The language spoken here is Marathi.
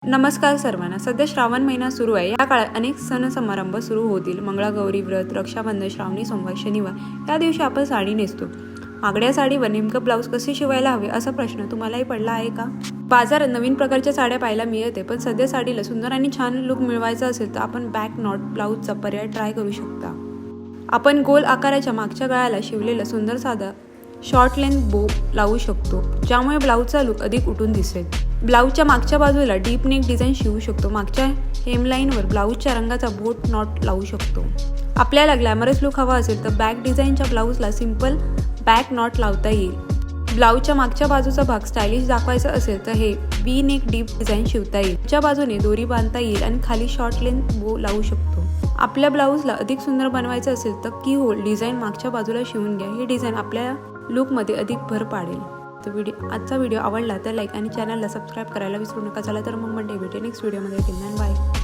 नमस्कार सर्वांना. सध्या श्रावण महिना सुरू आहे. या काळात अनेक सण समारंभ सुरू होतील. मंगळागौरी व्रत, रक्षाबंधन, श्रावणी सोमवार, शनिवार या दिवशी आपण साडी नेसतो. मागड्या साडीवर नेमकं ब्लाऊज कसे शिवायला हवे असा प्रश्न तुम्हालाही पडला आहे का? बाजारात नवीन प्रकारच्या साड्या पाहायला मिळते, पण सध्या साडीला सुंदर आणि छान लुक मिळवायचा असेल तर आपण बॅक नॉट ब्लाऊजचा पर्याय ट्राय करू शकता. आपण गोल आकाराच्या मागच्या गळ्याला शिवलेला सुंदर साधा शॉर्ट लेंथ बो लावू शकतो, ज्यामुळे ब्लाऊजचा लुक अधिक उठून दिसेल. ब्लाऊजच्या मागच्या बाजूला डीप नेक डिझाईन शिवू शकतो. मागच्या हेमलाईनवर ब्लाऊजच्या रंगाचा बोट नॉट लावू शकतो. आपल्याला ग्लॅमरस लुक हवा असेल तर बॅक डिझाईनच्या ब्लाऊजला सिंपल बॅक नॉट लावता येईल. ब्लाऊजच्या मागच्या बाजूचा भाग स्टायलिश दाखवायचा असेल तर हे वी नेक डीप डिझाईन शिवता येईल. च्या बाजूने दोरी बांधता येईल आणि खाली शॉर्ट लेंथ बो लावू शकतो. आपल्या ब्लाऊजला अधिक सुंदर बनवायचं असेल तर की होल डिझाईन मागच्या बाजूला शिवून घ्या. ही डिझाईन आपल्या लुकमध्ये अधिक भर पाडेल. तर आजचा व्हिडिओ आवडला तर लाईक आणि चॅनलला सबस्क्राईब करायला विसरू नका. चला तर मग मंडे भेटे नेक्स्ट व्हिडिओमध्ये. बाय.